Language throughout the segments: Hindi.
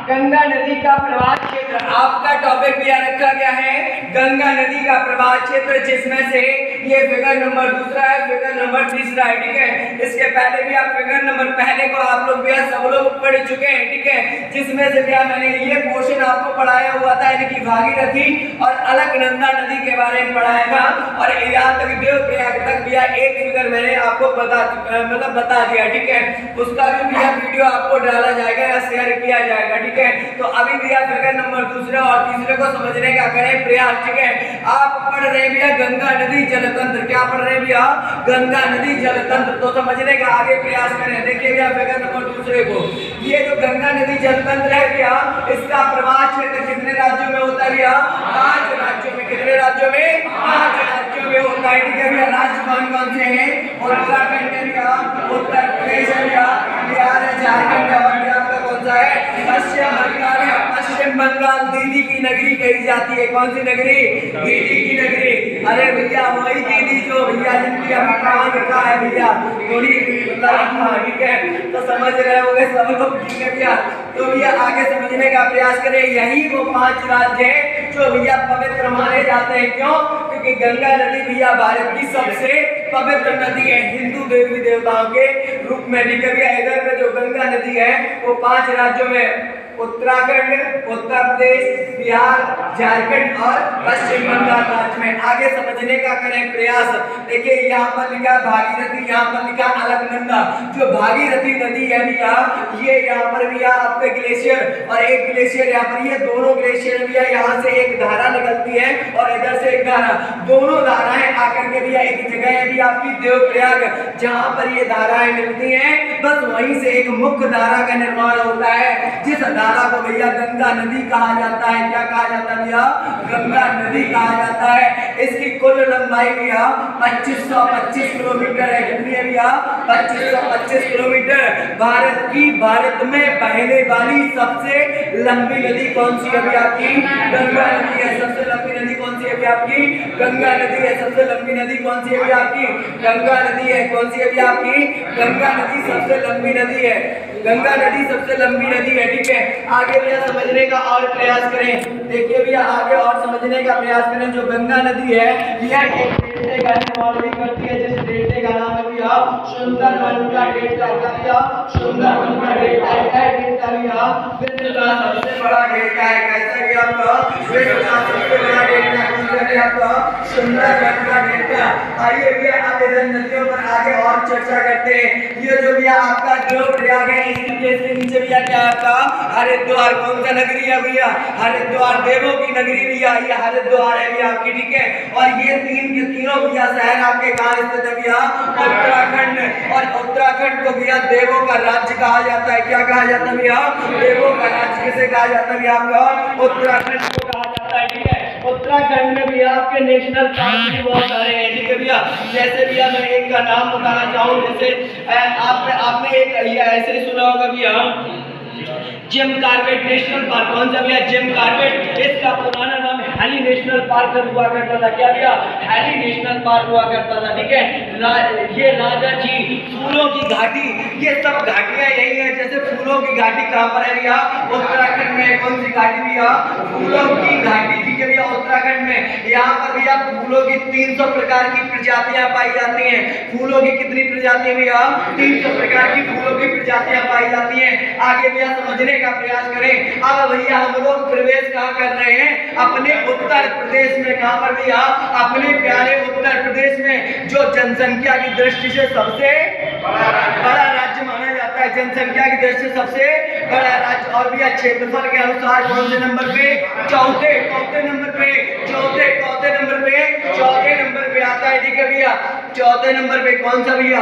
गंगा नदी का प्रवाह क्षेत्र। आपका टॉपिक भी रखा गया है गंगा नदी का प्रवाह क्षेत्र, जिसमें से ये फिगर नंबर दूसरा है, फिगर नंबर तीसरा है। ठीक है, इसके पहले भी आप फिगर नंबर पहले को आप लोग भी सब लोग पढ़ चुके हैं। ठीक है, जिसमें से भी मैंने ये पोर्शन आपको पढ़ाया हुआ था, यानी कि भागीरथी और अलकनंदा नदी के बारे में पढ़ाया था, और यहाँ तक देवप्रयाग तक भी एक फिगर मैंने आपको बता दिया। ठीक है, उसका भी वीडियो आपको डाला जाएगा या शेयर किया जाएगा। ठीक है, तो अभी भी फिगर नंबर दूसरे और तीसरे को समझने का करें प्रयास। ठीक है, आप पढ़ रहे भैया गंगा नदी जलतंत्र। क्या पढ़ रहे भैया? गंगा नदी जलतंत्र। तो समझने का आगे प्रयास करें। देखिए भैया फिगर नंबर दूसरे को, ये जो गंगा नदी जलतंत्र है भैया, इसका प्रवाह क्षेत्र कितने राज्यों में होता है भैया? 5 राज्यों में। कितने राज्यों में? 5 राज्यों में होता है। ठीक है भैया, राज्य कौन कौन से हैं? उत्तराखंड है भैया, उत्तर प्रदेश है भैया, बिहार है, झारखंड है, और बिहार का कौन सा है? पश्चिम बंगाल है। पश्चिम बंगाल दीदी की नगरी कही जाती है। कौन सी नगरी? दीदी की नगरी। अरे भैया वही दीदी जो भैया जिनकी अभी कहाँ लिखा है भैया, थोड़ी ठीक है, तो समझ रहे होंगे सब लोग। ठीक है भैया, तो भैया आगे समझने का प्रयास करें। यही वो 5 राज्य हैं जो भैया पवित्र माने जाते हैं। क्यों? क्योंकि गंगा नदी भैया भारत की सबसे पवित्र नदी है हिंदू देवी देवताओं के रूप में। ठीक है भैया, इधर पे जो गंगा नदी है वो 5 राज्यों में, उत्तराखंड, उत्तर प्रदेश, बिहार, झारखंड और पश्चिम बंगाल राज्य में। आगे समझने का करें प्रयास। देखिए यहाँ पर लिखा भागीरथी, यहाँ पर लिखा अलकनंदा। जो भागीरथी नदी है भैया, ये यहाँ पर भैया आपके ग्लेशियर और एक ग्लेशियर यहाँ पर, ये दोनों ग्लेशियर भैया यहाँ से एक धारा निकलती है और इधर से एक धारा, दोनों धाराएं आकर के भैया एक जगह है भैया आपकी देवप्रयाग, जहाँ पर ये धाराएं मिलती हैं। बस वहीं से एक मुख्य धारा का निर्माण होता है, जिस धारा को भैया गंगा नदी कहा जाता है। क्या कहा जाता है भैया? गंगा नदी कहा जाता है। इसकी कुल लंबाई भैया 2525 किलोमीटर है। कितनी है भैया? 2525 किलोमीटर। भारत में बहने वाली सबसे लंबी नदी कौन सी है भैया आपकी? गंगा नदी है। सबसे लंबी नदी कौन सी है भैया आपकी? गंगा नदी है। सबसे लंबी नदी कौन सी है भैया आपकी? गंगा नदी है। कौन सी है भैया आपकी? गंगा नदी सबसे लंबी नदी है। गंगा नदी सबसे लंबी नदी है। ठीक है, आगे भैया समझने का और प्रयास करें। देखिए भैया आगे और समझने का प्रयास करें। जो गंगा नदी है यह एक डेल्टे का निर्माण भी करती है, जिस डेल्टे का नाम है भैया सुंदरबन का डेल्टा। क्या भैया? सुंदरबन का डेल्टा है। डेल्टा भैया विश्व का सबसे बड़ा डेल्टा है। कैसा भैया आपका? विश्व का सबसे बड़ा डेल्टा कौन सा है आपका? सुंदरबन का डेल्टा। आइए भैया अब इधर नदियों पर आगे और चर्चा करते हैं। ये जो भैया आपका देवप्रयाग है, इसके नीचे भैया क्या है आपका? हरिद्वार। कौन सा नगरी है भैया? हरिद्वार, देवों की नगरी भैया, ये हरिद्वार है भैया आपकी। ठीक है, और ये तीनों भैया शहर आपके कहाँ स्थित है भैया? उत्तराखंड। और उत्तराखंड को भैया देवों का राज्य कहा जाता है। क्या कहा जाता है भैया? देवों का राज्य। किसे कहा जाता है भैया आपका? उत्तराखंड को कहा जाता है। ठीक है, उत्तराखंड में भैया आपके नेशनल पार्क भी बहुत सारे हैं। ठीक है भैया, जैसे भैया मैं एक का नाम बताना चाहूँ, जैसे आपने एक ऐसे ही सुना होगा भैया जिम कॉर्बेट नेशनल पार्क। कौन सा भैया? Jim Corbett. इसका पुराना नाम हैली नेशनल पार्क हुआ करता था। क्या भैया? हैली नेशनल पार्क हुआ करता था। ठीक है, ये राजा जी फूलों की घाटी, ये सब घाटियां यही है। जैसे फूलों की घाटी कहाँ पर है भैया? उत्तराखंड में। कौन सी घाटी भैया? फूलों की घाटी। ठीक है भैया, उत्तराखंड में। यहाँ पर भैया फूलों की 300 प्रकार की प्रजातियां पाई जाती हैं। फूलों की कितनी प्रजातियां भैया? 300 प्रकार की फूलों की प्रजातियां पाई जाती हैं। आगे भैया समझने का प्रयास करें। अब भैया हम लोग प्रवेश कहाँ कर रहे हैं? अपने उत्तर प्रदेश में। कहाँ पर भैया? अपने प्यारे उत्तर प्रदेश में, जो जनसंख्या की दृष्टि से सबसे बड़ा राज्य माना जाता है। जनसंख्या की दृष्टि से सबसे बड़ा राज्य। और भैया क्षेत्रफल के अनुसार कौन से नंबर पे? चौथे नंबर पे आता है। ठीक है भैया, चौथे नंबर पे कौन सा भैया?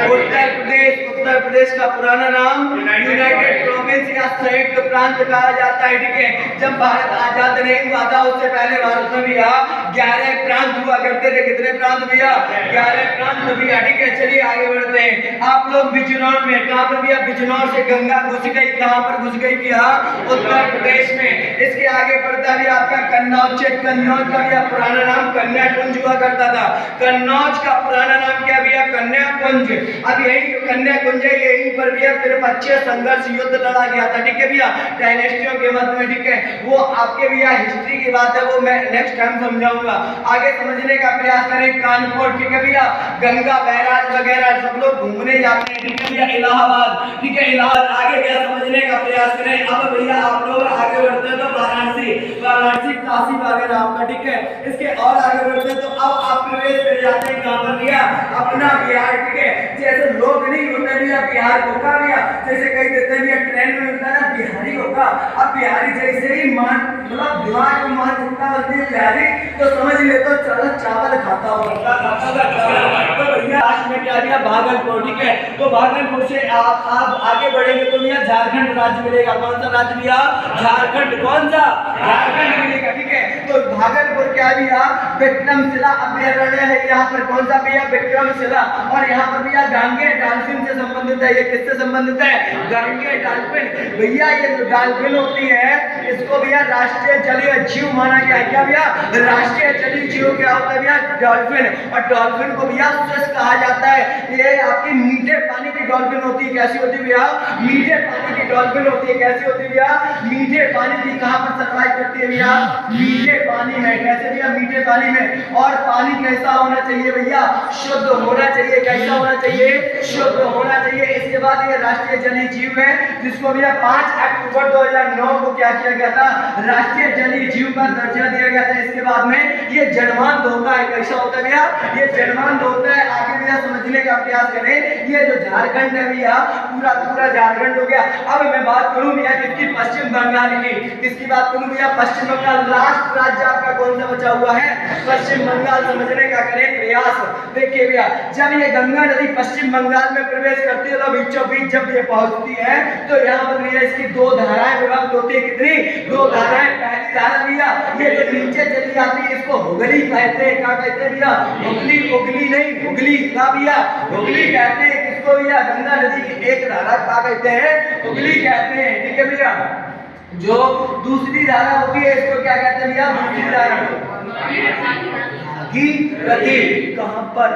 उत्तर प्रदेश। उत्तर प्रदेश का पुराना नाम यूनाइटेड प्रोविंस या संयुक्त प्रांत कहा जाता है। ठीक है, जब भारत आजाद नहीं हुआ था उससे पहले भारत में भैया 11 प्रांत हुआ करते थे। कितने प्रांत भैया? 11 प्रांत भैया। ठीक है, चलिए आगे बढ़ते हैं। आप लोग बिजनौर में, कहाँ पर भैया? बिजनौर से गंगा घुस गई। कहाँ पर घुस गई भैया? उत्तर प्रदेश में। इसके आगे बढ़ता है आपका कन्नौज। कन्नौज का भैया पुराना नाम कन्याकुंज हुआ करता था। कन्नौज का पुराना नाम क्या भैया? कन्याकुंज। अब यही जो कन्याकुंज है, यहीं पर भैया त्रिपक्षीय संघर्ष युद्ध लड़ा गया था। ठीक है भैया, डायनेस्टियों के मध्य में, ठीक है। वो आपके भैया हिस्ट्री की बात है, वो मैं नेक्स्ट टाइम समझाऊंगा। आगे समझने का प्रयास करें। कानपुर, ठीक है भैया, गंगा बैराज वगैरह सब लोग घूमने जाते हैं, ठीक है भैया। इलाहाबाद, ठीक है, इलाहाबाद। आगे भैया समझने का प्रयास करें। अब भैया आप लोग आगे बढ़ते हैं तो वाराणसी, वाराणसी काशी वगैरह आपका, ठीक है। इसके और आगे बढ़ते हैं तो अब आप प्रवेश कर जाते हैं कहां पर भैया, अपना बिहार, ठीक है। जैसे लोग नहीं होते भैया बिहार को का भैया, जैसे कहीं देते भैया ट्रेन में मिलता है ना बिहारी होगा। अब बिहारी जैसे ही मान मतलब दिमाग में मानसिकता बनती है बिहारी, तो समझ ले तो चलो चावल खाता होगा, तो भैया लास्ट में क्या दिया, भागलपुर, ठीक है। तो भागलपुर से आप आगे बढ़ेंगे तो भैया झारखंड राज्य मिलेगा। कौन सा राज्य भैया, झारखंड। कौन सा, झारखंड मिलेगा, ठीक है। तो भागलपुर क्या भैया, विक्रमशिला अभयारण्य है यहाँ पर। कौन सा भैया, विक्रमशिला। और यहाँ पर भैया गांगे डॉल्फिन से संबंधित है। ये किससे संबंधित है, गांगे डॉल्फिन। भैया ये जो डॉल्फिन होती है इसको भैया राष्ट्रीय जलीय जीव माना गया है। क्या भैया, राष्ट्रीय जलीय जीव क्या होता है भैया, डॉल्फिन। और डॉल्फिन को भैया फिश कहा जाता है। ये आपकी मीठे पानी की डॉल्फिन होती है। कैसी होती है भैया, मीठे पानी की डॉल्फिन होती है। कैसी होती है भैया, मीठे पानी की। कहां पर सर्वाइव करती है भैया, मीठे पानी में। कैसे भैया, मीठे पानी में। और पानी कैसा होना चाहिए भैया, शुद्ध होना चाहिए। कैसा होना चाहिए, शुद्ध होना चाहिए। इसके बाद ये राष्ट्रीय जलीय जीव है जिसको भैया 5 अक्टूबर 2009 को क्या किया गया था, राष्ट्रीय जलीय जीव का दर्जा दिया गया था। इसके बाद में ये जन्मांत होता है। कैसा होता है भैया, ये जन्मांत होता है। आगे भैया समझने का प्रयास करें। ये जो झारखंड है भैया, पूरा पूरा झारखंड हो गया। अब मैं बात करूं भैया किसकी, पश्चिम बंगाल की। किसकी बात करूं भैया, पश्चिम बंगाल। लास्ट राज्य आपका कौन सा बचा हुआ है, पश्चिम बंगाल। समझने का करें प्रयास। देखिए भैया, जब ये गंगा नदी पश्चिम बंगाल में प्रवेश करती है तो बीचों बीच जब ये पहुंचती है तो यहाँ पर भैया इसकी 2 धाराएं विभक्त होती है। कितनी, 2 धाराएं। पहली धारा भैया ये जो नीचे चली जाती है इसको हुगली कहते हैं। क्या कहते हैं भैया, हुगली। हुगली नहीं, हुगली का भैया, हुगली कहते हैं। किसको भैया, गंगा नदी की एक धारा क्या कहते हैं, हुगली कहते हैं, ठीक है भैया। जो दूसरी धारा होती है इसको क्या कहते हैं भैया, दूसरी धारा भागीरथी। कहां पर,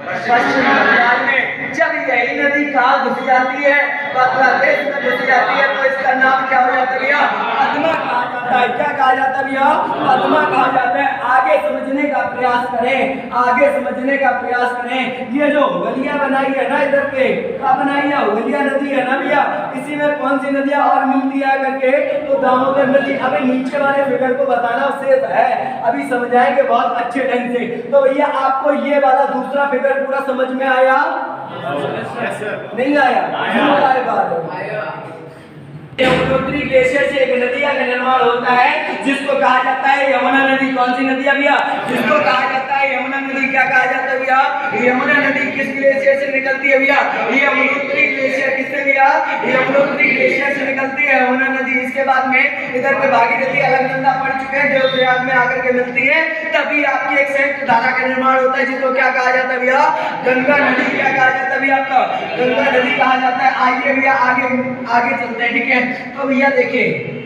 पश्चिम बंगाल में। जब यही नदी कहाँ घुस जाती है, बांग्लादेश में घुस जाती है, तो इसका नाम क्या हो जाता है भैया, पद्मा कहा जाता है। क्या कहा जाता है भैया, पद्मा कहा जाता है। आगे समझने का प्रयास करें, आगे समझने का प्रयास करें। ये जो हुगलिया बनाई है ना इधर पे, क्या बनाई है, हुगलिया नदी है ना भैया। इसी में कौन सी नदियां और मिलती है करके, तो दामोदर नदी। अभी नीचे वाले फिगर को बताना शेष है, अभी समझाएंगे बहुत अच्छे ढंग से। तो भैया आपको ये वाला दूसरा फिगर पूरा समझ में आया, नहीं आया, यमुनोत्री ग्लेशियर से एक नदिया का निर्माण होता है जिसको कहा जाता है यमुना नदी। कौन सी नदी है भैया, जिसको कहा जाता है यमुना नदी। क्या कहा जाता है भैया, यमुना नदी किस ग्लेशियर से निकलती है भैया, यमुनोत्री ग्लेशियर। किससे भैया, यमुनोत्री ग्लेशियर से निकलती है यमुना नदी। इसके बाद में इधर पे भागीरथी अलकनंदा पड़ चुके हैं, देवप्रयाग में आकर के मिलती है। तभी आपकी एक संयुक्त धारा का निर्माण होता है जिसको क्या कहा जाता है भैया, गंगा नदी। क्या कहा जाता है भैया, आपका गंगा नदी कहा जाता है। आइए भैया आगे आगे चलते हैं, ठीक है। तो भैया देखिए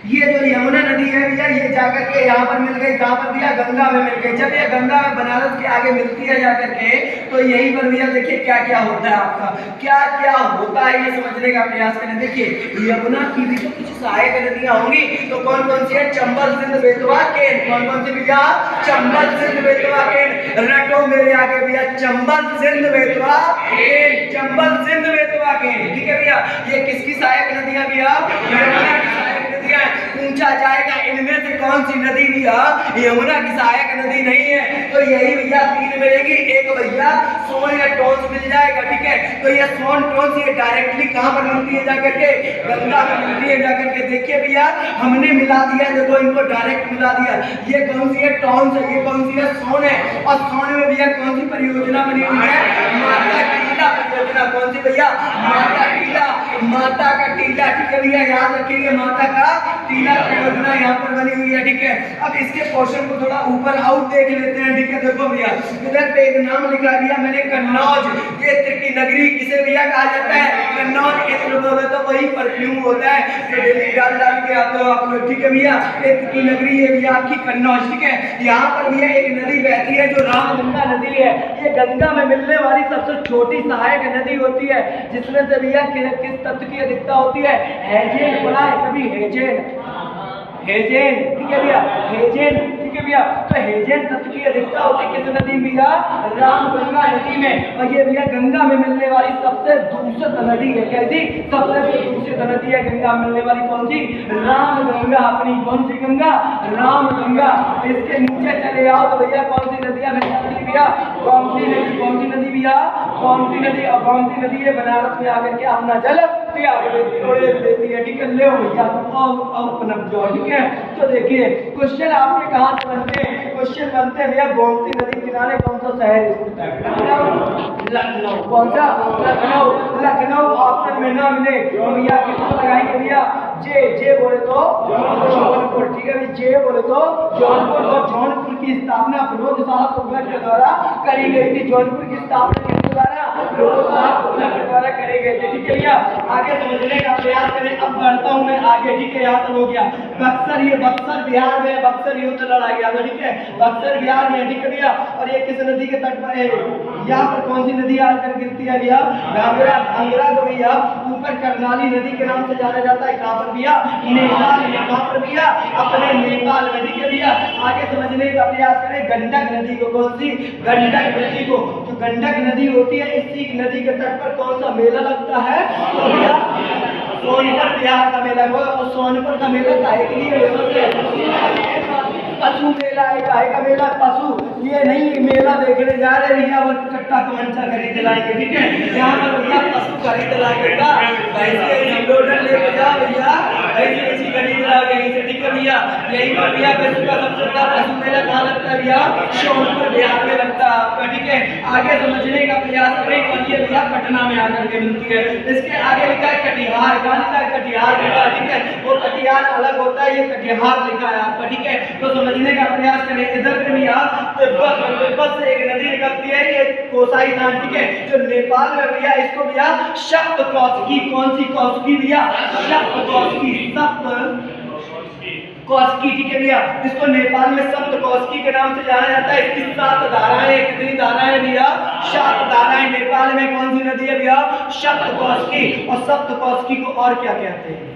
ये जो यमुना नदी है भैया, ये जाकर के यहाँ पर मिल गई। कहाँ पर भैया, गंगा में मिल गई। जब ये गंगा में बनारस के आगे मिलती है जाकर के, तो यहीं पर भैया देखिए क्या क्या होता है आपका, क्या क्या होता है ये समझने का प्रयास करें। देखिए यमुना की भी तो कुछ सहायक नदियां होंगी, तो कौन कौन सी है, चंबल, सिंध, बेतवा, केन। कौन कौन सी भैया, चंबल, सिंध, बेतवा, केन। रटो मेरे आगे भैया, चंबल, सिंध, बेतवा, केन। चंबल, सिंध, बेतवा, केन, ठीक है भैया। ये किसकी सहायक नदियां भैया, यमुना की सहायक नदियां। पूछा जाएगा इनमें से कौन सी नदी भैया यमुना की सहायक नदी नहीं है, तो यही भैया 3 मिलेगी। एक भैया सोन या टोंस मिल जाएगा, ठीक है। तो ये सोन टोंस ये डायरेक्टली कहां पर मिलती है, जाकर के गंगा में मिलती है जाकर के। देखिए भैया हमने मिला दिया, देखो इनको डायरेक्ट मिला दिया। ये कौन सी है, टोंस है। ये कौन सी है, सोन है। और सोन में भैया कौन सी परियोजना बनी हुई है, माता टीला परियोजना। कौन सी भैया, माता टीला, माता का टीला, ठीक है भैया याद रखिएगा, माता का टीला परियोजना यहाँ पर बनी हुई है, ठीक है। अब इसके पोर्शन को थोड़ा ऊपर आउट देख लेते हैं, ठीक है। देखो भैया इधर पे एक नाम लिखा दिया मैंने कन्नौज, ये इत्र की नगरी किसे भैया कहा जाता है? कन्नौज। इत्र बोले तो वही परफ्यूम होता है जो डेली डाल डाल के आते हो आप लोग, ठीक है भैया। इत्र की नगरी है भैया आपकी कन्नौज, ठीक है। यहाँ पर भैया एक नदी बहती है जो रामगंगा नदी है। ये गंगा में मिलने वाली सबसे छोटी सहायक नदी होती है, जिसमें से भैया किस तत्व की अधिकता होती है? हेजेन। पढ़ा है कभी? हेजेन, हेजेन, ठीक है भैया, हेजेन, ठीक है भैया। तो हेजेन तत्व की अधिकता होती है किस नदी में भैया? रामगंगा नदी में। और ये भैया गंगा में मिलने वाली सबसे दूषित नदी है। कैसी? सबसे दूषित नदी है गंगा में मिलने वाली। कौन सी? रामगंगा। अपनी कौन सी गंगा? रामगंगा। इसके नीचे चले आओ तो भैया कौन सी नदियां मिल जाती है भैया? गोमती नदी। कौन सी नदी भैया? गोमती नदी। और गोमती नदी है बनारस में आकर के अपना जल त्याग देती है, ठीक है। ले भैया अपना जाओ, ठीक है। तो देखिए क्वेश्चन आपके कहाँ से बनते हैं? क्वेश्चन बनते हैं भैया गोमती नदी किनारे कौन सा शहर स्थित है? लखनऊ। कौन सा? लखनऊ। लखनऊ ऑप्शन में ना मिले तो भैया किसको लगाएंगे भैया? जे बोले तो जौनपुर, ठीक है। जे बोले तो जौनपुर। और जौनपुर की स्थापना फिरोज शाह तुगलक के द्वारा करी गई थी। जौनपुर की स्थापना किसके द्वारा? फिरोज शाह तुगलक के द्वारा करे गए थे, ठीक है भैया। आगे समझने का प्रयास करें। अब बढ़ता हूँ मैं आगे, ठीक है। यहाँ तक हो गया। बक्सर, ये बक्सर बिहार में, बक्सर युद्ध लड़ा गया था, ठीक है। बक्सर बिहार में, ठीक है भैया। और ये किस नदी के तट पर है? यहाँ पर कौन सी नदी आकर गिरती है भैया? घाघरा। घाघरा को भैया ऊपर करनाली नदी के नाम से जाना जाता है। कहाँ पर भैया? नेपाल में। कहाँ पर भैया? अपने नेपाल में, ठीक है भैया। आगे समझने का प्रयास करें। गंडक नदी को, कौन सी? गंडक नदी को। जो गंडक नदी होती है, इसी नदी के तट पर कौन सा मेला लगता है? तो भैया सोनपुर बिहार का मेला। और सोनपुर का मेला काहे के लिए? पशु मेला है। काहे का मेला? पशु। ये नहीं मेला देखने जा रहे भैया वो कट्टा कमंचा खरीद लाएंगे, ठीक है। यहाँ पर भैया पशु खरीद लाएगा, ऐसे लोडर लेके जाओ भैया, ऐसी खरीद लाओगे यहीं से, ठीक है भैया। यही पर भैया पशु का सबसे बड़ा पशु मेला कहाँ लगता है भैया? सोनपुर बिहार में लगता है आपका, ठीक है। आगे समझने का प्रयास करें। और ये भैया पटना में आकर के मिलती है। इसके आगे लिखा है कटिहार। कहाँ लिखा है? कटिहार लिखा है, ठीक है। वो कटिहार अलग होता है, ये कटिहार लिखा है आपका, ठीक है। तो समझने का प्रयास करें। इधर पे भैया तिब्बत से एक नदी निकलती है, ये कोसाई थान, ठीक है। जो नेपाल में भैया इसको भैया सप्तकोशी। कौन सी कोशी भैया? सप्तकोशी। कोशी, ठीक है भैया। इसको नेपाल में सप्तकोशी के नाम से जाना जाता है। इसकी 7 धाराएं। कितनी धाराएं भैया? 7 धाराएं। नेपाल में कौन सी नदी है भैया? सप्तकोशी। और सप्तकोशी को और क्या कहते हैं?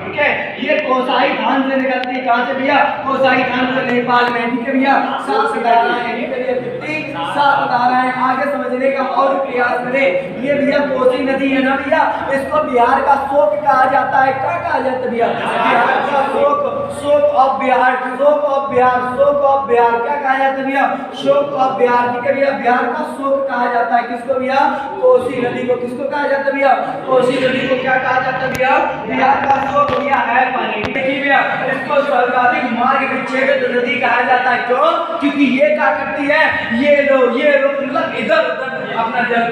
ठीक है। ये कोसाई थान से निकलती है। कहाँ से भैया? कोसाई थान से नेपाल में, ठीक है भैया। 7 धाराएं, ठीक है भैया। कितनी? 7 धाराएं। आगे समझने का और प्रयास करें। ये भैया कोसी नदी है ना भैया, इसको बिहार का शोक कहा जाता है। क्या कहा जाता है भैया? बिहार का शोक। शोक ऑफ बिहार, शोक ऑफ बिहार, शोक ऑफ बिहार। क्या कहा जाता है भैया? शोक ऑफ बिहार, ठीक है भैया। बिहार का शोक कहा जाता है किसको भैया? कोसी नदी को। किसको कहा जाता है भैया? कोसी नदी को क्या कहा जाता है भैया? बिहार का शोक भैया है पानी, ठीक है भैया। इसको सर्वाधिक मार्ग विच्छेदित नदी कहा जाता है। क्यों? क्योंकि ये क्या करती है? ये लो मतलब इधर उधर अपना जल।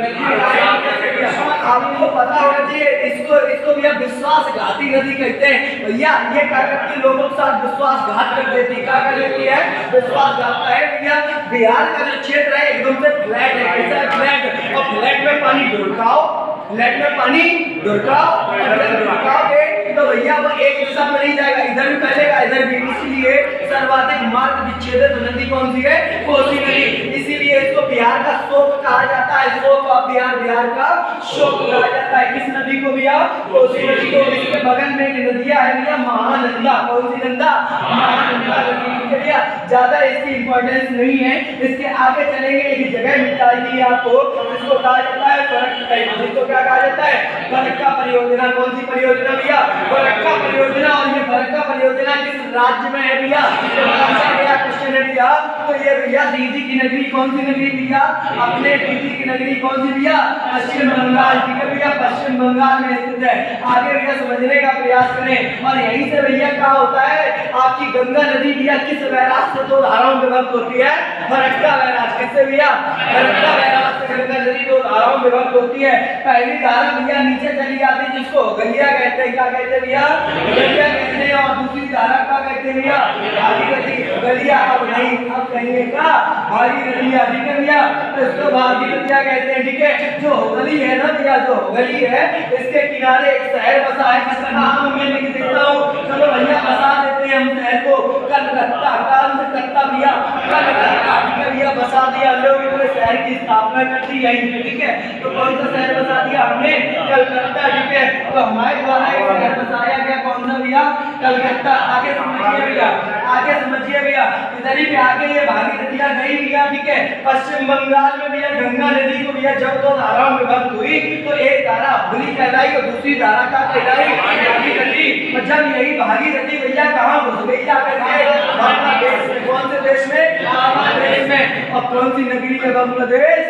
आपको पता होना चाहिए इसको भैया विश्वासघाती नदी कहते हैं भैया। ये क्या करती है? लोगों के साथ विश्वासघात कर देती है। क्या कर देती है? विश्वासघात है भैया। बिहार का जो क्षेत्र है एकदम से फ्लैट है। कैसा है? फ्लैट। और फ्लैट में पानी ढुलकाओ, फ्लैट में पानी ढुलकाओगे तो भैया वो एक दिशा में नहीं जाएगा, इधर भी फैलेगा इधर भी। इसलिए सर्वाधिक मार्ग विच्छेदित नदी कौन सी है? कोसी नदी। इसीलिए इसको बिहार का शोक कहा जाता है। शोक ऑफ बिहार, बिहार का शोक कहा जाता है। किस नदी को भैया? कोसी नदी को। इसके बगल में एक नदियां है भैया, महानंदा। कौन सी नंदा? महानंदा नदी, ठीक है भैया। ज्यादा इसकी इंपॉर्टेंस नहीं है। इसके आगे चलेंगे, एक जगह मिटाई आपको, इसको कहा जाता है फरक्का। इसको क्या कहा जाता है? फरक्का परियोजना। कौन सी परियोजना भैया? फरक्का परियोजना। और ये फरक्का परियोजना किस राज्य में है भैया? क्वेश्चन है भैया। तो ये भैया दीदी की नगरी। कौन सी नगरी भैया? अपने दीदी की नगरी कौन सी भैया? पश्चिम बंगाल, ठीक है भैया। पश्चिम बंगाल में स्थित है। आगे भैया समझने का प्रयास करें। और यहीं से भैया क्या होता है, आपकी गंगा नदी भैया किस बैराज से दो धाराओं में विभक्त होती है? फरक्का बैराज। किससे भैया? फरक्का बैराज से गंगा नदी दो धाराओं में विभक्त होती है। पहली धारा भैया नीचे चली जाती है, जिसको गलिया कहते हैं। क्या कहते हैं भैया? गलिया कहते हैं। और दूसरी धारा क्या कहते हैं भैया? भागीरथी। गलिया अब नहीं, अब कहेंगे क्या? भागीरथी। ठीक है भैया, तो इसको भागीरथिया कहते हैं। ठीक है, जो हुगली है ना भैया, जो हुगली है, इसके किनारे एक शहर बसा है जिसका नाम मैं लिख देता हूँ। चलो भैया बसा देते हैं हम शहर को, कलकत्ता। काम से कत्ता भैया, कलकत्ता। ठीक है भैया, बसा दिया लोग, इन्होंने शहर की स्थापना कर दी यहीं पे। ठीक है, तो कौन सा शहर बसा दिया हमने? कलकत्ता। ठीक है, तो हमारे द्वारा एक शहर बसाया गया, कौन सा भैया? कलकत्ता। आगे समझिए भैया, आगे समझिए भैया, इधर ही आगे ये भागीरथिया गई भैया। ठीक है, पश्चिम बंगाल में भैया गंगा नदी को भैया जब दो धाराओं में विभक्त हुई तो एक धारा हुगली कहलाई और दूसरी धारा का कहलाई भागीरथी। और जब यही भागीरथी भैया कहाँ घुस गई जाकर के? बांग्लादेश में। कौन से देश में? बांग्लादेश में। और कौन सी नगरी है बांग्लादेश?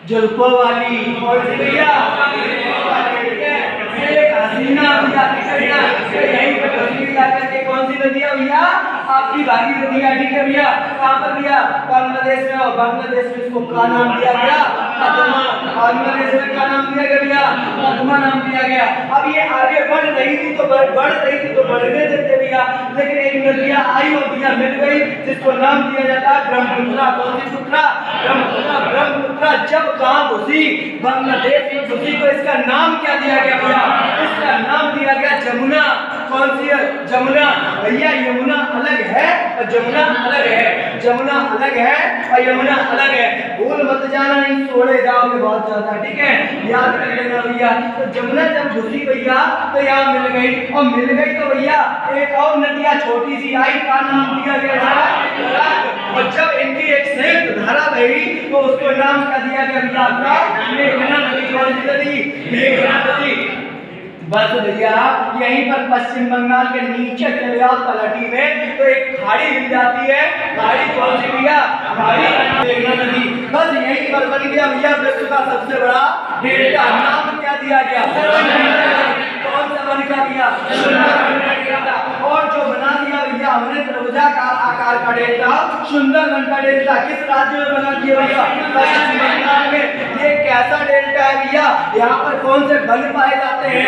जुल्फों वाली। कौन सी भैया? हसीना भैया। यही पे घुस जाकर के कौन सी नदियाँ भैया? आपकी भागीरथी। ठीक है भैया, कहाँ पर भैया? बांग्लादेश में। और बांग्लादेश में इसको क्या नाम दिया गया? पद्मा। बांग्लादेश में क्या नाम दिया गया भैया? पद्मा नाम दिया गया। अब ये आगे बढ़ रही थी तो बढ़ने देते भैया, लेकिन एक नदियाँ आई और भैया मिल गई, जिसको नाम दिया जाता है ब्रह्मपुत्रा। कौन सी पुत्रा? ब्रह्मपुत्रा। ब्रह्मपुत्रा जब कहाँ घुसी? बांग्लादेश में घुसी, तो इसका नाम क्या दिया गया भैया? इसका नाम दिया गया जमुना। कौन सी है? जमुना। भैया यमुना अलग है और जमुना अलग है। जमुना अलग है और यमुना अलग है। भूल मत जाना, नहीं छोड़े जाओगे बहुत ज्यादा। ठीक है, याद कर लेना भैया। तो जमुना जब घुसी भैया तो यहाँ मिल गई, और मिल गई तो भैया एक और नदियाँ छोटी सी आई, का नाम दिया गया? और जब इनकी एक संयुक्त धारा बही तो उसको नाम क्या दिया गया भैया? आपका मेघना नदी। कौन सी नदी? मेघना नदी। बस भैया यहीं पर पश्चिम बंगाल के नीचे चले जाओ पलटी में तो एक खाड़ी मिल जाती है। खाड़ी कौन सी भैया? खाड़ी मेघना नदी। बस यहीं पर बन गया भैया विश्व का सबसे बड़ा डेल्टा। नाम क्या दिया गया? कौन सा बन गया भैया? और जो बना दिया भैया हमने त्रिभुजाकार आकार का डेल्टा, सुंदरबन का डेल्टा। किस राज्य में बना दिया भैया? पश्चिम बंगाल में। ये कैसा डेल्टा है भैया? यहाँ पर कौन से वन पाए जाते हैं?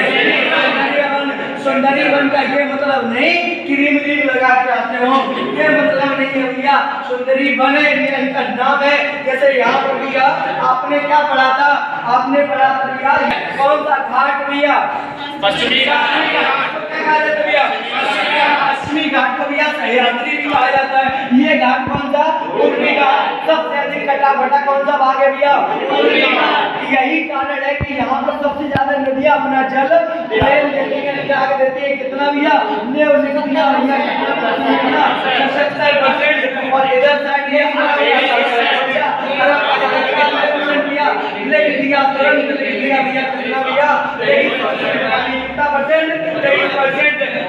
सुंदरी वन का ये मतलब नहीं क्रीम लगा के आते हो, ये मतलब नहीं है भैया। सुंदरी वन है, ये इनका नाम है। जैसे यहाँ पर भैया आपने क्या पढ़ा था? आपने पढ़ा था भैया कौन सा घाट भैया? पश्चिमी घाट को भैया सह्याद्री भी कहा जाता है। ये घाट कौन सा? पूर्वी घाट। सबसे अधिक कटा फटा कौन सा भाग है भैया? पूर्वी घाट। यही कारण है कि यहाँ पर सबसे ज्यादा नदियाँ अपना जल त्याग देती है। कितना भैया? 70%। और इधर साइड ये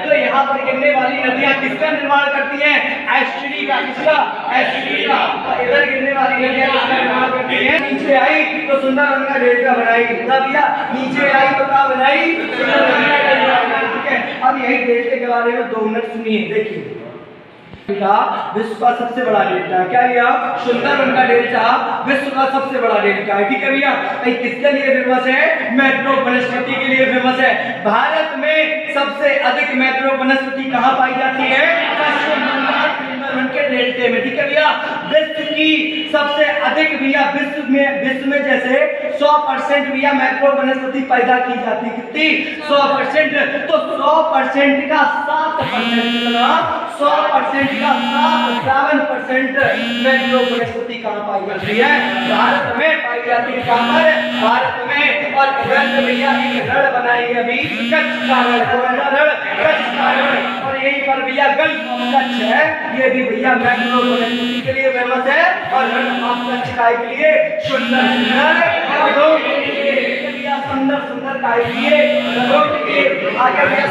तो यहाँ पर गिरने वाली नदियाँ किसका निर्माण करती हैं? एस्चुरी का। किसका? एस्चुरी का। इधर गिरने वाली नदियाँ किसका निर्माण करती हैं? नीचे आई तो सुंदरबन का डेल्टा बनाई। भैया नीचे आई तो क्या बनाई? सुंदरबन का डेल्टा। ठीक है, अब यही डेल्टे के बारे में 2 मिनट सुनिए। देखिए विश्व का सबसे बड़ा डेल्टा क्या भैया? सुंदरबन का डेल्टा विश्व का सबसे बड़ा डेल्टा है। ठीक है भैया, किसके लिए फेमस है? मैक्रो वनस्पति के लिए फेमस है। भारत में सबसे अधिक मैक्रो वनस्पति कहाँ पाई जाती है? पश्चिम बंगाल सुंदरबन के डेल्टे में। ठीक है भैया, विश्व की सबसे अधिक भैया विश्व में जैसे 100% भैया मैक्रो वनस्पति पैदा की जाती है। कितनी? 100%। तो 100% का 7% 100% का 7% मैक्रो वनस्पति कहाँ पाई जाती है? भारत में पाई जाती है। कहाँ पर? भारत में। और इधर भैया एक रण बनाई है अभी, कच्छ का रण। कौन सा रण? कच्छ का रण। और यहीं पर भैया गल्फ ऑफ कच्छ है, ये भी भैया मैक्रो वनस्पति के लिए फेमस है। और रण ऑफ कच्छ काय के लिए? सुंदर सुंदर काय के लिए? आगे भैया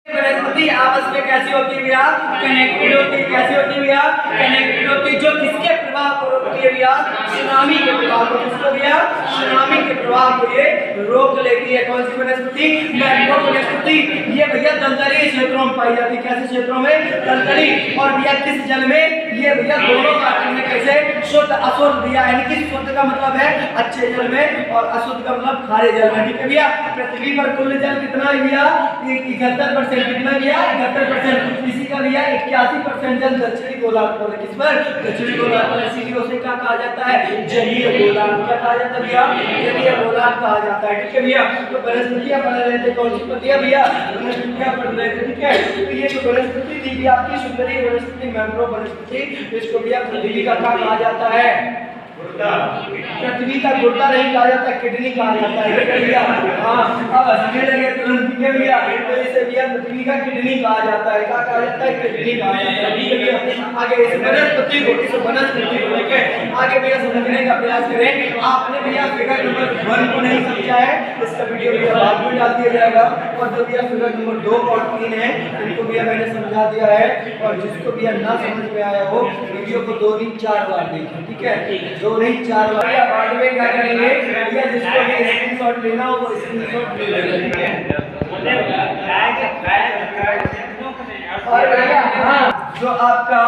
वनस्पति आपस में कैसी होती है भैया? कनेक्टेड होती है। कैसी होती है भैया? कनेक्टेड होती है। जो किसके प्रभाव पर होती है भैया? सुनामी के प्रभाव को। किसको भैया? सुनामी के प्रभाव को ये रोक लेती है। कौन सी वनस्पति? मैंग्रोव वनस्पति। ये भैया दलदली क्षेत्रों में पाई जाती है। कैसे क्षेत्रों में? दलदली। और भैया किस जल में? ये भैया दोनों मात्रा में। कैसे? शुद्ध अशुद्ध भैया, यानी कि शुद्ध का मतलब है अच्छे जल में और अशुद्ध का मतलब खारे जल में। ठीक है भैया। पृथ्वी पर कुल जल कितना है भैया? 71%। कितना भैया? 71%। इसी का भैया 81% जल दक्षिणी गोलार्ध पर है। किस पर? दक्षिणी गोलार्ध पर। इसीलिए उसे क्या कहा जाता है? जलीय गोलार्ध। क्या कहा जाता है भैया? जलीय गोलार्ध कहा जाता है। ठीक है भैया। तो वनस्पतियां पढ़ रहे थे। कौन सी पत्तियां भैया? वनस्पतियां पढ़ रहे थे। ठीक है। तो ये जो वनस्पति थी आपकी सुंदरी वनस्पति, मैंग्रोव वनस्पति, इसको भैया पृथ्वी का क्या कहा जाता है? पृथ्वी का गुर्दा नहीं कहा जाता, किडनी कहा जाता है। भैया हाँ, अब हंसने लगे तुरंत। ठीक है भैया। तो इसे भैया पृथ्वी का किडनी कहा जाता है। क्या कहा जाता है? किडनी कहा जाता है। ठीक है भैया। आगे इस वनस्पति को लेके आगे भैया समझने का प्रयास करें। आपने भैया फिगर नंबर 1 को नहीं समझा है, इसका वीडियो भैया बाद में डाल दिया जाएगा। और जो भैया फिगर नंबर 2 और 3 है इनको भैया मैंने समझा दिया है। और जिसको भैया ना समझ में आया हो वीडियो को 2 नहीं 4 बार देखें। ठीक है। 2 नहीं 4 बार। या बाद में क्या करेंगे भैया, जिसको भी स्क्रीनशॉट लेना हो वो स्क्रीनशॉट ले लेंगे। ठीक है। और भैया हाँ, जो आपका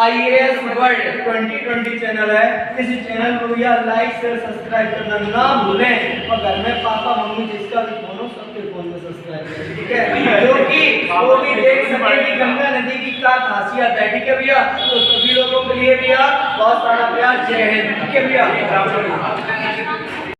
IAS वर्ल्ड 2020 चैनल है, इस चैनल को भैया लाइक शेयर सब्सक्राइब करना ना भूलें। और घर में पापा मम्मी जिसका भी फोन हो सबके फोन में सब्सक्राइब करें। ठीक है। क्योंकि वो भी देख सके कि गंगा नदी की क्या खासियत है। ठीक है भैया। तो सभी लोगों के लिए भैया बहुत सारा प्यार। जय हिंद। ठीक है भैया।